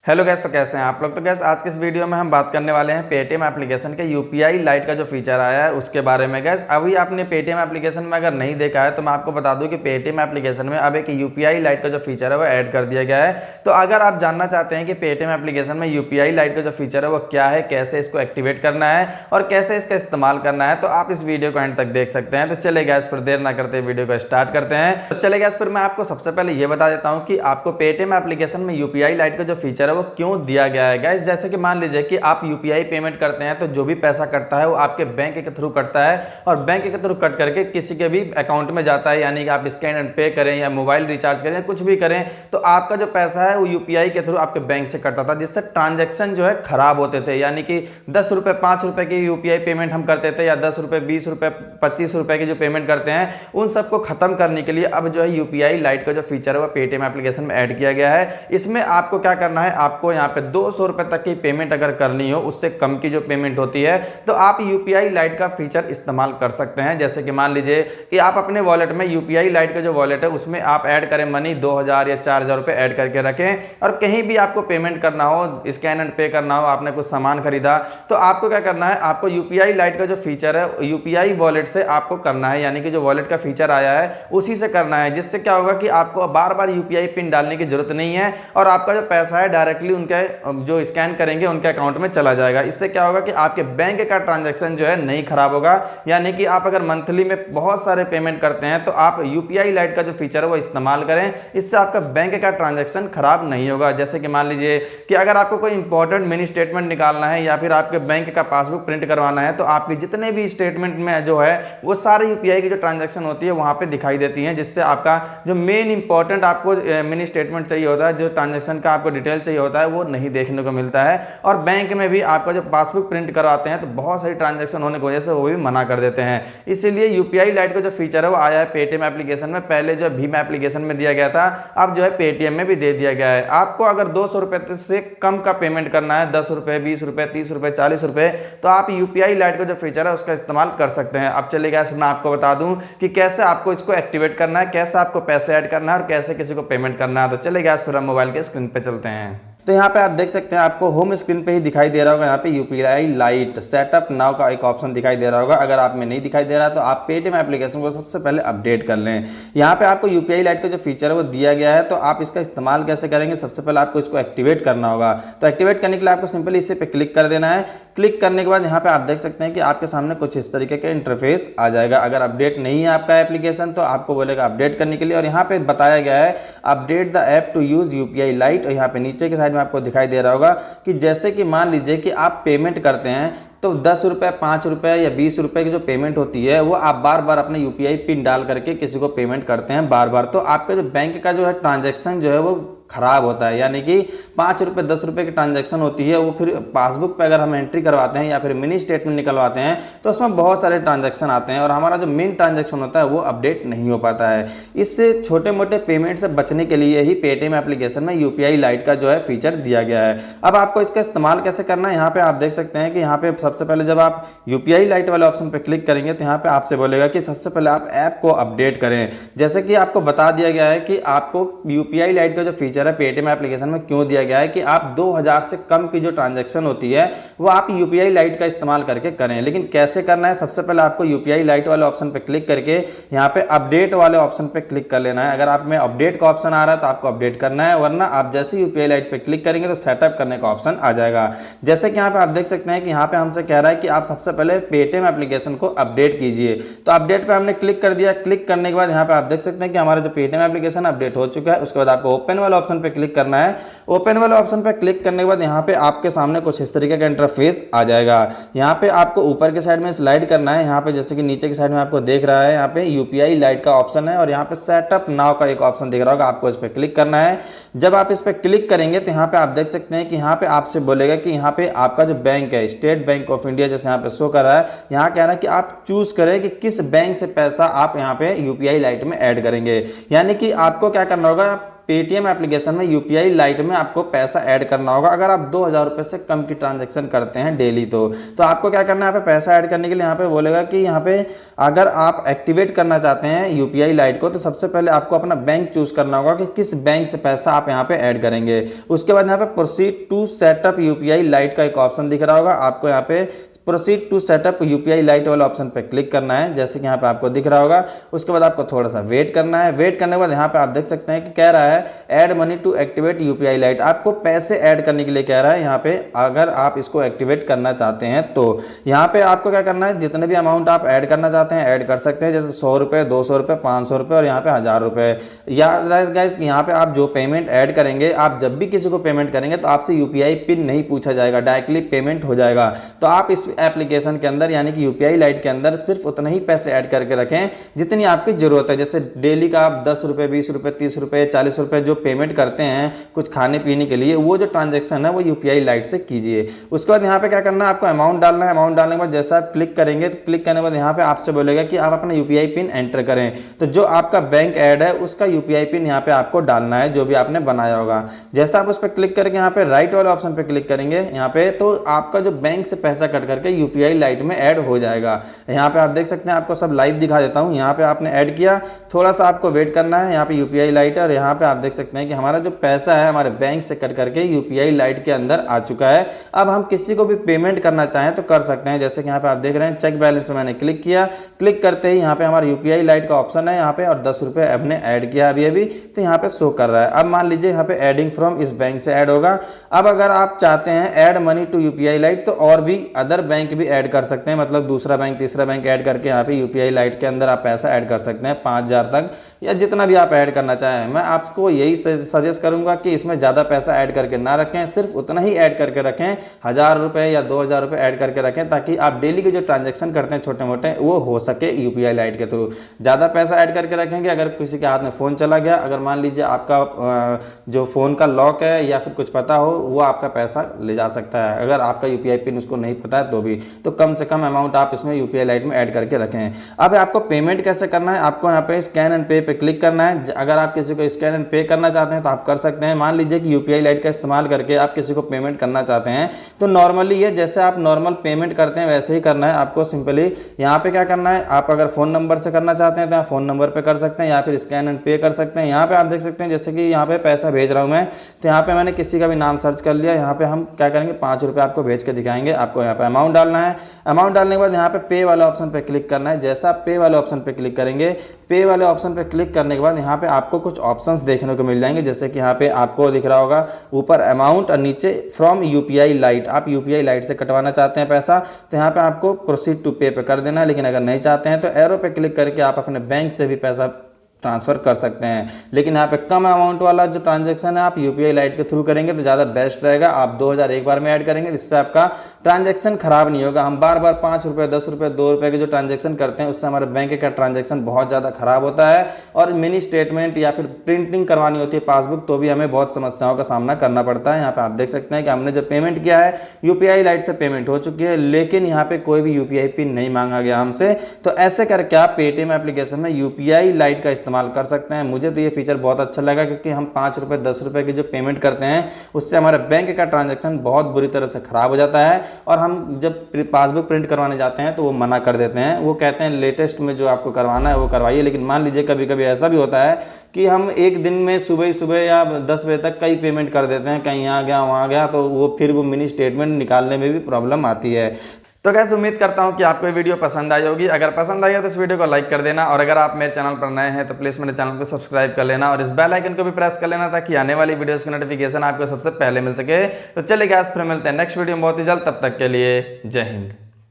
Hello guys, तो कैसे हैं आप लोग। तो गैस आज के इस वीडियो में हम बात करने वाले हैं पेटीएम एप्लीकेशन के यूपीआई लाइट का जो फीचर आया है उसके बारे में। गैस अभी आपने पेटीएम एप्लीकेशन में अगर नहीं देखा है तो मैं आपको बता दूं कि पेटीएम एप्लीकेशन में अब एक यूपीआई लाइट का जो फीचर है वो ऐड कर दिया गया है। तो अगर आप जानना चाहते हैं कि पेटीएम एप्लीकेशन में यूपीआई लाइट का जो फीचर है वो क्या है, कैसे इसको एक्टिवेट करना है और कैसे इसका इस्तेमाल करना है, तो आप इस वीडियो को एंड तक देख सकते हैं। तो चले गैस फिर देर ना करते वीडियो को स्टार्ट करते हैं। तो चले गैस फिर मैं आपको सबसे पहले ये बता देता हूँ कि आपको पेटीएम एप्लीकेशन में यूपीआई लाइट का जो फीचर है वो क्यों दिया गया है। गाइस जैसे कि मान लीजिए कि आप यूपीआई पेमेंट करते हैं तो जो भी पैसा कटता है वो आपके बैंक के थ्रू कटता है और बैंक के थ्रू कट करके किसी के भी अकाउंट में जाता है, यानी कि आप स्कैन एंड पे करें या मोबाइल रिचार्ज करें या कुछ भी करें तो आपका जो पैसा है वो यूपीआई के थ्रू आपके बैंक से कटता था, जिससे ट्रांजैक्शन जो है खराब होते थे। यानी कि 10 रुपये 5 रुपये की यूपीआई पेमेंट हम करते थे या 10 रुपये 20 रुपये 25 रुपये की जो पेमेंट करते हैं उन सबको खत्म करने के लिए अब जो है यूपीआई लाइट का जो फीचर है वो पेटीएम एप्लीकेशन में ऐड किया गया है। इसमें आपको क्या करना है, आपको यहाँ पे 200 रुपये तक की पेमेंट अगर करनी हो, उससे कम की जो पेमेंट होती है तो आप यूपीआई लाइट का फीचर इस्तेमाल कर सकते हैं। जैसे कि मान लीजिए कि आप अपने वॉलेट में यूपीआई लाइट का जो वॉलेट है उसमें आप ऐड करें मनी 2000 या 4000 रुपये ऐड करके रखें और कहीं भी आपको पेमेंट करना हो, स्कैन एंड पे करना हो, आपने कुछ सामान खरीदा तो आपको क्या करना है, आपको यूपीआई लाइट का जो फीचर है यूपीआई वॉलेट से आपको करना है, यानी कि जो वॉलेट का फीचर आया है उसी से करना है। जिससे क्या होगा कि आपको बार बार यूपीआई पिन डालने की जरूरत नहीं है और आपका जो पैसा है डायरेक्टली उनके जो स्कैन करेंगे उनके अकाउंट में चला जाएगा। इससे क्या होगा कि आपके बैंक का ट्रांजैक्शन जो है नहीं खराब होगा। यानी कि आप अगर मंथली में बहुत सारे पेमेंट करते हैं तो आप यूपीआई लाइट का जो फीचर है वो इस्तेमाल करें, इससे आपका बैंक का ट्रांजैक्शन खराब नहीं होगा। जैसे कि मान लीजिए कि अगर आपको कोई इंपॉर्टेंट मिनी स्टेटमेंट निकालना है या फिर आपके बैंक का पासबुक प्रिंट करवाना है तो आपके जितने भी स्टेटमेंट में जो है वो सारे यूपीआई की जो ट्रांजैक्शन होती है वहां पे दिखाई देती है, जिससे आपका जो मेन इंपॉर्टेंट आपको मिनी स्टेटमेंट चाहिए होता है, जो ट्रांजैक्शन का आपको डिटेल चाहिए होता है वो नहीं देखने को मिलता है। और बैंक में भी आपका जब पासबुक प्रिंट करवाते हैं तो बहुत सारी ट्रांजैक्शन होने की वजह से वो भी मना कर देते हैं। इसीलिए यूपीआई लाइट का जो फीचर है वो आया है पेटीएम एप्लीकेशन में। पहले जो भीम एप्लीकेशन में दिया गया था, अब जो है पेटीएम में भी दे दिया गया है। आपको अगर 200 रुपये से कम का पेमेंट करना है, 10 रुपये 20 रुपये 30 रुपये 40 रुपये, तो आप यूपीआई लाइट का जो फीचर है उसका इस्तेमाल कर सकते हैं। अब चलिए गैस मैं आपको बता दूं कि कैसे आपको इसको एक्टिवेट करना है, कैसे आपको पैसे ऐड करना है और कैसे किसी को पेमेंट करना है। तो चलिए गैस फिर हम मोबाइल के स्क्रीन पे चलते हैं। तो यहाँ पे आप देख सकते हैं, आपको होम स्क्रीन पे ही दिखाई दे रहा होगा, यहाँ पे यूपीआई लाइट सेटअप नाउ का एक ऑप्शन दिखाई दे रहा होगा। अगर आप में नहीं दिखाई दे रहा तो आप पेटीएम एप्लीकेशन को सबसे पहले अपडेट कर लें। यहाँ पे आपको यूपीआई लाइट का जो फीचर है वो दिया गया है, तो आप इसका इस्तेमाल कैसे करेंगे, सबसे पहले आपको इसको एक्टिवेट करना होगा। तो एक्टिवेट करने के लिए आपको सिंपली इसे पे क्लिक कर देना है। क्लिक करने के बाद यहाँ पे आप देख सकते हैं कि आपके सामने कुछ इस तरीके का इंटरफेस आ जाएगा। अगर अपडेट नहीं है आपका एप्लीकेशन तो आपको बोलेगा अपडेट करने के लिए, और यहाँ पे बताया गया है update the app to use UPI lite. और यहाँ पे नीचे की साइड में आपको दिखाई दे रहा होगा कि जैसे कि मान लीजिए कि आप पेमेंट करते हैं तो 10 रुपये 5 रुपये या 20 रुपये की जो पेमेंट होती है वो आप बार बार अपने यूपीआई पिन डाल करके किसी को पेमेंट करते हैं बार बार, तो आपका जो बैंक का जो है ट्रांजैक्शन जो है वो खराब होता है। यानी कि 5 रुपये 10 रुपये की ट्रांजैक्शन होती है वो फिर पासबुक पे अगर हम एंट्री करवाते हैं या फिर मिनी स्टेटमेंट निकलवाते हैं तो उसमें बहुत सारे ट्रांजैक्शन आते हैं और हमारा जो मेन ट्रांजैक्शन होता है वो अपडेट नहीं हो पाता है। इससे छोटे मोटे पेमेंट से बचने के लिए ही पेटीएम एप्लीकेशन में यूपीआई लाइट का जो है फीचर दिया गया है। अब आपको इसका इस्तेमाल कैसे करना है, यहाँ पे आप देख सकते हैं कि यहाँ पे सबसे पहले जब आप यूपीआई लाइट वाले ऑप्शन पे क्लिक करेंगे तो यहाँ पे आपसे बोलेगा कि सबसे पहले आप ऐप को अपडेट करें। जैसे कि आपको बता दिया गया है कि आपको यूपीआई लाइट का जो फीचर है पेटीएम एप्लीकेशन में क्यों दिया गया है कि आप 2000 से कम की जो ट्रांजैक्शन होती है वो आप यूपीआई लाइट का इस्तेमाल करके करें। लेकिन कैसे करना है, सबसे पहले आपको यूपीआई लाइट वाले ऑप्शन पे क्लिक करके यहाँ पे अपडेट वाले ऑप्शन पे क्लिक कर लेना है। अगर आप में अपडेट का ऑप्शन आ रहा है तो आपको अपडेट करना है, वरना आप जैसे यूपीआई लाइट पे क्लिक करेंगे तो सेटअप करने का ऑप्शन आ जाएगा। जैसे कि यहाँ पे आप देख सकते हैं कि यहाँ पे हमसे कह रहा है कि आप सबसे पहले पेटीएम एप्लीकेशन को अपडेट कीजिए। तो अपडेट पे हमने क्लिक कर दिया। क्लिक करने के बाद यहाँ पे आप देख सकते हैं कि हमारा जो पेटीएम एप्लीकेशन अपडेट हो चुका है। उसके बाद आपको ओपन वाले ऑप्शन पे क्लिक करना है। ओपन वाले ऑप्शन पे क्लिक करने के बाद यहाँ पे आपके सामने कुछ इस तरीके का इंटरफेस आ जाएगा। यहाँ पे आपको ऊपर के साइड में स्लाइड करना है। यहाँ पे जैसे कि नीचे की साइड में आपको देख रहा है यहाँ पे यूपीआई लाइट का ऑप्शन है और यहाँ पे सेटअप नाउ का एक ऑप्शन दिख रहा होगा, आपको इस पे क्लिक करना है। जब आप इस पे क्लिक करेंगे तो यहाँ पे आप देख सकते हैं कि यहाँ पे आपसे बोलेगा कि यहाँ पे आपका जो बैंक है स्टेट बैंक ऑफ इंडिया जैसे यहाँ पे शो कर रहा है, यहाँ कह रहा है कि आप चूज करें कि किस बैंक से पैसा आप यहाँ पे यूपीआई लाइट में ऐड करेंगे। यानी कि आपको क्या करना होगा, पेटीएम एप्लीकेशन में यूपीआई लाइट में आपको पैसा ऐड करना होगा अगर आप 2000 रुपये से कम की ट्रांजैक्शन करते हैं डेली। तो आपको क्या करना है, यहाँ पे पैसा ऐड करने के लिए यहाँ पे बोलेगा कि यहाँ पे अगर आप एक्टिवेट करना चाहते हैं यूपीआई लाइट को तो सबसे पहले आपको अपना बैंक चूज करना होगा कि किस बैंक से पैसा आप यहाँ पे ऐड करेंगे। उसके बाद यहाँ पे proceed to setup UPI lite का एक ऑप्शन दिख रहा होगा, आपको यहाँ पे proceed to setup UPI lite वाले ऑप्शन पे क्लिक करना है, जैसे कि यहाँ पे आपको दिख रहा होगा। उसके बाद आपको थोड़ा सा वेट करना है। वेट करने के बाद यहाँ पे आप देख सकते हैं कि कह रहा है add money to activate UPI lite, आपको पैसे ऐड करने के लिए कह रहा है यहाँ पे, अगर आप इसको एक्टिवेट करना चाहते हैं तो यहाँ पे आपको क्या करना है, जितने भी अमाउंट आप ऐड करना चाहते हैं ऐड कर सकते हैं, जैसे 100 रुपये, 200 रुपये, 500 रुपये और यहाँ पे 1000 रुपये। याद रहे गाइस, यहाँ पे आप जो पेमेंट ऐड करेंगे, आप जब भी किसी को पेमेंट करेंगे तो आपसे यूपीआई पिन नहीं पूछा जाएगा, डायरेक्टली पेमेंट हो जाएगा। तो आप इस एप्लीकेशन के अंदर यानी कि यूपीआई लाइट के अंदर सिर्फ उतना ही पैसे ऐड करके रखें जितनी आपकी जरूरत है। जैसे डेली का आप 10 रुपये, 20 रुपये, 30 रुपये, 40 रुपये जो पेमेंट करते हैं कुछ खाने पीने के लिए, वो जो ट्रांजैक्शन है वो यूपीआई लाइट से कीजिए। उसके बाद यहाँ पे क्या करना है, आपको अमाउंट डालना है। अमाउंट डालने के बाद जैसा आप क्लिक करेंगे तो क्लिक करने के बाद यहाँ पे आपसे बोलेगा कि आप अपना यूपीआई पिन एंटर करें। तो जो आपका बैंक ऐड है उसका यूपीआई पिन यहाँ पे आपको डालना है, जो भी आपने बनाया होगा। जैसा आप उस पर क्लिक करके यहाँ पे राइट वाले ऑप्शन पे क्लिक करेंगे यहाँ पे, तो आपका जो बैंक से पैसा कट करके यूपीआई लाइट में ऐड हो जाएगा। यहाँ पे आप देख सकते हैं, आपको सब लाइव दिखा देता हूँ। यहाँ पे आपने ऐड किया, थोड़ा सा आपको वेट करना है। यहाँ पे यूपीआई लाइट है और यहाँ पे आप देख सकते हैं कि हमारा जो पैसा है हमारे बैंक से कट करके यूपीआई लाइट के अंदर आ चुका है। अब हम किसी को भी पेमेंट करना चाहें तो कर सकते हैं। जैसे कि यहाँ पे आप देख रहे हैं चेक बैलेंस में मैंने क्लिक किया, क्लिक करते ही यहाँ पे हमारा यूपीआई लाइट का ऑप्शन है यहाँ पे, और 10 रुपये हमने ऐड किया अभी तो यहाँ पे शो कर रहा है। अब मान लीजिए यहाँ पे एडिंग फ्रॉम इस बैंक से ऐड होगा। अब अगर आप चाहते हैं add money to UPI lite तो और भी अदर बैंक भी ऐड कर सकते हैं, मतलब दूसरा बैंक, तीसरा बैंक ऐड करके यहाँ पे यूपीआई लाइट के अंदर आप पैसा ऐड कर सकते हैं 5000 तक, या जितना भी आप ऐड करना चाहें। मैं आपको यही सजेस्ट करूंगा कि इसमें ज़्यादा पैसा ऐड करके ना रखें, सिर्फ उतना ही ऐड करके रखें, 1000 रुपये या 2000 रुपये ऐड करके रखें, ताकि आप डेली के जो ट्रांजेक्शन करते हैं छोटे मोटे वो हो सके यूपीआई लाइट के थ्रू। ज़्यादा पैसा ऐड करके रखेंगे, अगर किसी के हाथ में फ़ोन चला गया, अगर मान लीजिए आपका जो फ़ोन का लॉक है या फिर कुछ पता हो, वो आपका पैसा ले जा सकता है, अगर आपका यूपीआई पिन उसको नहीं पता है तो भी। तो कम से कम अमाउंट आप इसमें यूपीआई लाइट में ऐड करके रखें। अब आपको पेमेंट कैसे करना है, आपको यहाँ पे स्कैन एंड पे क्लिक करना है। अगर आप किसी को स्कैन एंड पे करना चाहते हैं तो आप कर सकते हैं। मान लीजिए कि यूपीआई लाइट का इस्तेमाल करके आप किसी को पेमेंट करना चाहते हैं तो नॉर्मली ये जैसे आप नॉर्मल पेमेंट करते हैं वैसे ही करना है आपको। सिंपली यहाँ पे क्या करना है, आप अगर फोन नंबर से करना चाहते हैं तो आप फोन नंबर पे कर सकते हैं, या फिर स्कैन एंड पे कर सकते हैं। यहाँ पे आप देख सकते हैं जैसे कि यहाँ पे पैसा भेज रहा हूँ मैं, तो यहाँ पे मैंने किसी का भी नाम सर्च कर लिया। यहाँ पे हम क्या करेंगे, 5 रुपये आपको भेज के दिखाएंगे। आपको यहाँ पे अमाउंट डालना है। अमाउंट डालने के बाद यहाँ पे पे वाले ऑप्शन पे क्लिक करना है। जैसा आप पे वाले ऑप्शन पे क्लिक करेंगे, पे वाले ऑप्शन पे क्लिक करने के बाद यहाँ पे आपको कुछ ऑप्शंस देखने को मिल जाएंगे। जैसे कि यहाँ पे आपको दिख रहा होगा ऊपर अमाउंट और नीचे फ्रॉम यूपीआई लाइट। आप यूपीआई लाइट से कटवाना चाहते हैं पैसा तो यहाँ पे आपको प्रोसीड टू पे कर देना है। लेकिन अगर नहीं चाहते हैं तो एरो पे क्लिक करके आप अपने बैंक से भी पैसा ट्रांसफ़र कर सकते हैं। लेकिन यहाँ पे कम अमाउंट वाला जो ट्रांजैक्शन है आप यूपीआई लाइट के थ्रू करेंगे तो ज़्यादा बेस्ट रहेगा। आप 2000 एक बार में ऐड करेंगे, जिससे आपका ट्रांजैक्शन खराब नहीं होगा। हम बार बार 5 रुपये, 10 रुपये, 2 रुपये के जो ट्रांजैक्शन करते हैं उससे हमारे बैंक का ट्रांजैक्शन बहुत ज़्यादा खराब होता है। और मिनी स्टेटमेंट या फिर प्रिंटिंग करवानी होती है पासबुक, तो भी हमें बहुत समस्याओं का सामना करना पड़ता है। यहाँ पर आप देख सकते हैं कि हमने जो पेमेंट किया है यूपीआई लाइट से पेमेंट हो चुकी है, लेकिन यहाँ पे कोई भी यूपीआई पिन नहीं मांगा गया हमसे। तो ऐसे करके आप पेटीएम एप्लीकेशन में यूपीआई लाइट का इस्तेमाल कर सकते हैं। मुझे तो ये फीचर बहुत अच्छा लगा, क्योंकि हम 5 रुपये, 10 रुपये की जो पेमेंट करते हैं उससे हमारे बैंक का ट्रांजैक्शन बहुत बुरी तरह से खराब हो जाता है। और हम जब पासबुक प्रिंट करवाने जाते हैं तो वो मना कर देते हैं, वो कहते हैं लेटेस्ट में जो आपको करवाना है वो करवाइए। लेकिन मान लीजिए कभी कभी ऐसा भी होता है कि हम एक दिन में सुबह या 10 बजे तक कई पेमेंट कर देते हैं, कहीं यहाँ गया वहाँ गया, तो वो फिर वो मिनी स्टेटमेंट निकालने में भी प्रॉब्लम आती है। तो गाइस उम्मीद करता हूं कि आपको ये वीडियो पसंद आई होगी। अगर पसंद आई हो तो इस वीडियो को लाइक कर देना, और अगर आप मेरे चैनल पर नए हैं तो प्लीज़ मेरे चैनल को सब्सक्राइब कर लेना और इस बेल आइकन को भी प्रेस कर लेना, ताकि आने वाली वीडियोस की नोटिफिकेशन आपको सबसे पहले मिल सके। तो चलिए गाइस फिर मिलते हैं नेक्स्ट वीडियो में बहुत ही जल्द। तब तक के लिए जय हिंद।